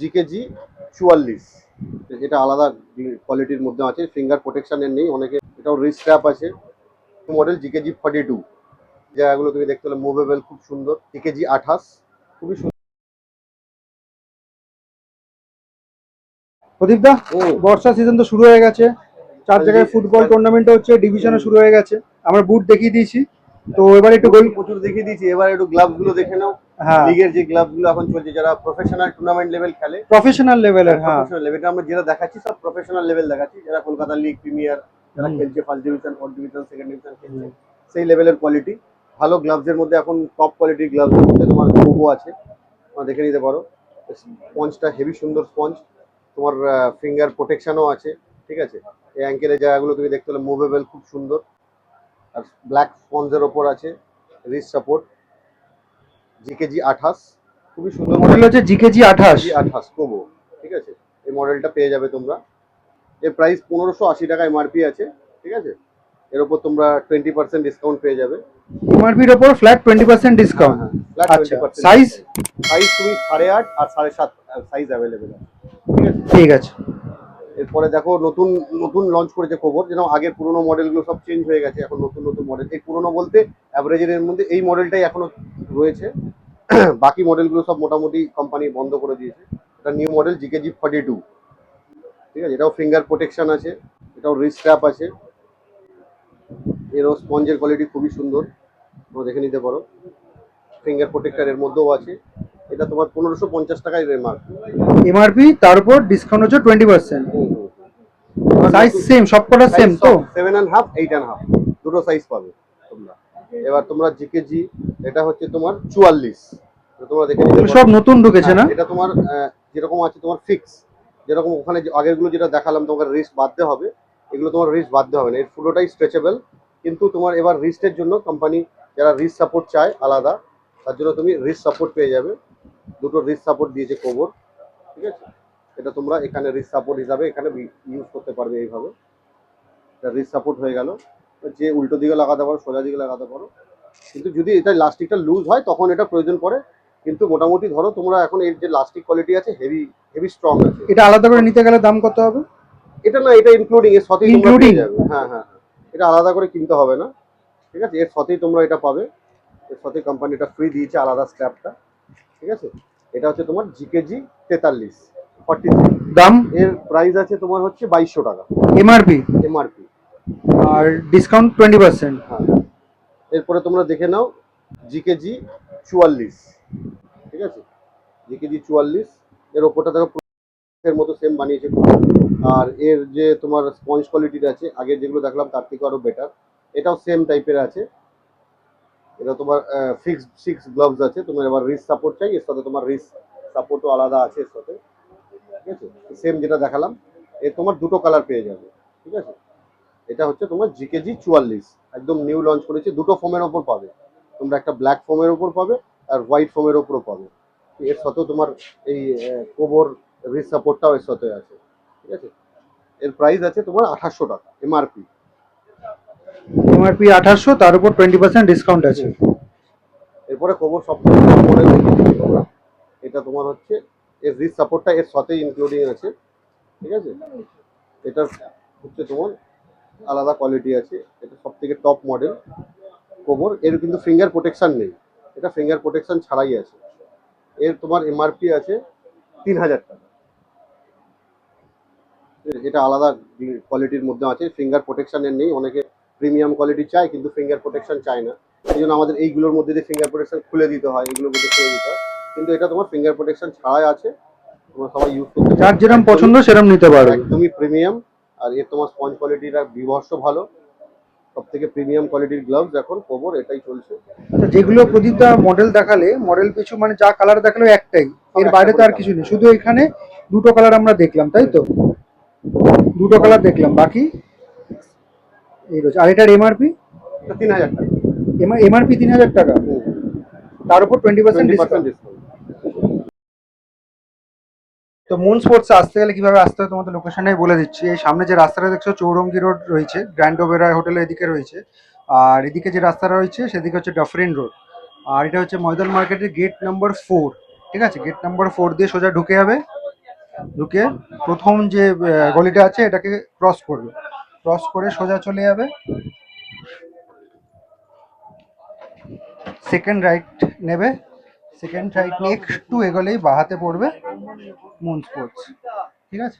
জিকেজি 44, এটা আলাদা কোয়ালিটির মধ্যে আছে, ফিঙ্গার প্রোটেকশনের নেই অনেকে। এটাও রিস্ট স্ট্র্যাপ আছে। মডেল জিকেজি 42, জায়গাগুলো তুমি দেখতে পেলে মুভেবল, খুব সুন্দর। জিকেজি 28, খুবই সুন্দর। প্রদীপ দা, বর্ষা সিজন তো শুরু হয়ে গেছে, চার জায়গায় ফুটবল টুর্নামেন্ট হচ্ছে, ডিভিশনও শুরু হয়ে গেছে। আমরা বুট দেখিয়ে দিয়েছি, তো এবার একটু প্রচুর দেখিয়ে দিয়েছি, এবার একটু গ্লাভস গুলো দেখে নাও। হ্যাঁ, লিগের যে গ্লাভস গুলো এখন চলছে, যারা প্রফেশনাল টুর্নামেন্ট লেভেল খেলে, প্রফেশনাল লেভেলের। হ্যাঁ, প্রফেশনাল লেভেল আমরা যেটা দেখাচ্ছি সব প্রফেশনাল লেভেল দেখাচ্ছি, যারা কলকাতা লিগ, প্রিমিয়ার যারা খেলছে, first division, fourth division, second division খেলছে, সেই লেভেলের কোয়ালিটি। ভালো গ্লাভস এর মধ্যে এখন টপ কোয়ালিটির গ্লাভস এর মধ্যে তোমার কোবো আছে, তোমরা দেখে নিতে পারো। স্পঞ্জটা হেভি সুন্দর স্পঞ্জ, তোমার ফিঙ্গার প্রোটেকশনও আছে, ঠিক আছে। এই অ্যাঙ্কেলের জায়গাগুলো তুমি দেখতে পেলে মুভেবল, খুব সুন্দর। আর ব্ল্যাক স্পঞ্জের ওপর আছে রিস্ট সাপোর্ট। জিকেজি 28, খুবই সুন্দর মডেল হচ্ছে জিকেজি 28। 28 কোবো, ঠিক আছে। এই মডেলটা পেয়ে যাবে তোমরা। এর প্রাইস 1580 টাকা এমআরপি আছে, ঠিক আছে। এর উপর তোমরা 20% ডিসকাউন্ট পেয়ে যাবে। এমআরপির উপর ফ্ল্যাট 20% ডিসকাউন্ট। ফ্ল্যাট আচ্ছা, 20%। সাইজ সাইজ তুমি 8.5 আর 7.5 সাইজ অ্যাভেলেবেল আছে, ঠিক আছে। ঠিক আছে। এরপরে দেখো নতুন নতুন লঞ্চ করেছে কোবর, যেন আগের পুরোনো মডেলগুলো সব চেঞ্জ হয়ে গেছে, এখন নতুন নতুন মডেল। এই পুরোনো বলতে অ্যাভারেজের মধ্যে এই মডেলটাই এখনো রয়েছে, বাকি মডেলগুলো সব মোটামুটি কোম্পানি বন্ধ করে দিয়েছে। এটা নিউ মডেল জিকেজি 42, ঠিক আছে। এটাও ফিঙ্গার প্রোটেকশন আছে, এটাও রিস্ট স্ট্র্যাপ আছে, এরও স্পঞ্জের কোয়ালিটি খুবই সুন্দর, তোমরা দেখে নিতে পারো। ফিঙ্গার প্রোটেক্টর এর মধ্যেও আছে। এটা তোমার 1550 টাকায় এমআরপি, তার উপর ডিসকাউন্ট হচ্ছে 20%। সাইজ সেম, সবকটা সেম তো? 7.5, 8.5 দুটো সাইজ পাবে তোমরা। এবার তোমরা জিকেজি, এটা হচ্ছে তোমার 44, তোমরা দেখে নিতে পারো। সব নতুন ঢুকেছে না? এটা তোমার যেরকম আছে তোমার ফিক্স, যেরকম ওখানে আগেরগুলো যেটা দেখালাম তোমাকে রিস্ট বাঁধতে হবে, এগুলো তোমার রিস্ট বাঁধতে হবে না, এর পুরোটাই স্ট্রেচেবল। কিন্তু তোমার এবার রিস্টের জন্য কোম্পানি যারা রিস্ট সাপোর্ট চায় আলাদা, তার জন্য তুমি রিস্ট সাপোর্ট পেয়ে যাবে। দুটো রিস্ট সাপোর্ট দিয়েছে কোবর, ঠিক আছে। এটা তোমরা এখানে রিস্ট সাপোর্ট হিসাবে এখানে ইউজ করতে পারবে এইভাবে। এটা রিস্ট সাপোর্ট হয়ে গেল, যে উল্টো দিকে লাগাতে পারো, সোজা দিকে লাগাতে পারো। কিন্তু যদি এটা লাস্টিকটা লুজ হয় তখন এটা প্রয়োজন পড়ে, কিন্তু মোটামুটি ধরো তোমরা এখন এর যে লাস্টিক কোয়ালিটি আছে হেভি হেভি স্ট্রং আছে। এটা আলাদা করে নিতে গেলে দাম কত হবে? এটা না, এটা ইনক্লুডিং, এর সাথেই তোমরা পেয়ে যাবে। হ্যাঁ হ্যাঁ, এটা আলাদা করে কিনতে হবে না, ঠিক আছে। এর সাথেই তোমরা এটা পাবে, এর সাথে কোম্পানিটা ফ্রি দিয়েছে আলাদা স্ট্র্যাপটা, ঠিক আছে। এটা হচ্ছে তোমার জিকেজি 43 43, দাম? এর প্রাইস আছে তোমার হচ্ছে 2200 টাকা এমআরপি। এমআরপি, আর ডিসকাউন্ট 20%। হ্যাঁ। এরপরে তোমরা দেখে নাও জিকেজি 44, ঠিক আছে। জিকেজি 44, এর ওপরটা দেখো এর মতো সেম বানিয়েছে। আর এর যে তোমার স্পঞ্জ কোয়ালিটিটা আছে আগের যেগুলো দেখলাম তার থেকে আরো বেটার, এটাও সেম টাইপের আছে। এটা তোমার সিক্স গ্লাভস আছে, তোমার এবার রিস্ট সাপোর্ট চাই, এর সাথে তোমার রিস্ট সাপোর্টও আলাদা আছে এর সাথে, ঠিক আছে। সেম যেটা দেখালাম, এর তোমার দুটো কালার পেয়ে যাবে, ঠিক আছে। এটা হচ্ছে তোমার জিকেজি 44, একদম নিউ লঞ্চ করেছে, দুটো ফোমের ওপর পাবে তোমরা, একটা ব্ল্যাক ফোমের ওপর পাবে আর হোয়াইট ফোমের ওপরও পাবে। এর সাথেও তোমার এই কোবর রিস্ট সাপোর্টটাও এর সাথে আছে, ঠিক আছে। এর প্রাইস আছে তোমার 2800 টাকা এমআরপি। এমআরপি 2800, তার উপর 20% ডিসকাউন্ট আছে। এরপরে কোবর সবথেকে মডেল দেখিয়ে তোমরা, এটা তোমার হচ্ছে এর রিস্ট সাপোর্টটা এর সাথেই ইনক্লুডিং আছে, ঠিক আছে। এটা হচ্ছে তোমার আলাদা কোয়ালিটি আছে, এটা সব থেকে টপ মডেল কোবর। এর কিন্তু ফিঙ্গার প্রোটেকশন নেই, এটা ফিঙ্গার প্রোটেকশন ছাড়াই আছে। এর তোমার এমআরপি আছে 3000 টাকা। এটা আলাদা কোয়ালিটির মধ্যে আছে, ফিঙ্গার প্রোটেকশনের নেই। অনেকে প্রিমিয়াম কোয়ালিটি চায় কিন্তু ফিঙ্গার প্রোটেকশন চায় না, এই জন্য আমাদের এইগুলোর মধ্যে দিয়ে ফিঙ্গার প্রোটেকশন খুলে দিতে হয়, এগুলোর মধ্যে খুলে দিতে হয়। কিন্তু এটা তোমার ফিঙ্গার প্রোটেকশন ছাড়াই আছে, তোমরা সবাই ইউজ করতে পারো, যার যেরকম পছন্দ সেরকম নিতে পারো। একদমই প্রিমিয়াম। আর এর তোমার স্পঞ্জ কোয়ালিটিটা বিভৎস ভালো, সব থেকে প্রিমিয়াম কোয়ালিটির গ্লাভস এখন কোবর এটাই চলছে। আচ্ছা, যেগুলো প্রদীপদা মডেল দেখালে, মডেল পিছু মানে যা কালার দেখালো একটাই, এর বাইরে তো আর কিছু নেই, শুধু এখানে দুটো কালার আমরা দেখলাম, তাই তো? দুটো কালার দেখলাম, বাকি এই রয়েছে। আর এটার এমআরপি? 3000 টাকা এমআরপি 3000 টাকা, তার উপর 20% ডিসকাউন্ট। ডিসকাউন্ট। তো মুন স্পোর্টস আসতে গেলে কিভাবে আসতে হয় তোমাদের লোকেশনটাই বলে দিচ্ছি। এই সামনে যে রাস্তাটা দেখছো চৌরঙ্গি রোড রয়েছে, গ্র্যান্ড ওবেরয় হোটেলের এদিকে রয়েছে। আর এদিকে যে রাস্তাটা রয়েছে সেদিকে হচ্ছে ডাফরিন রোড। আর এটা হচ্ছে ময়দান মার্কেটের গেট নাম্বার 4, ঠিক আছে। গেট নাম্বার 4 দিয়ে সোজা ঢুকে যাবে, ঢুকে প্রথম যে গলিটা আছে এটাকে ক্রস করবে, ক্রস করে সোজা চলে যাবে, সেকেন্ড রাইট নেবে, সেকেন্ড রাইট নিয়ে একটু এগোলেই বাহাতে পড়বে মুন স্পোর্টস। ঠিক আছে।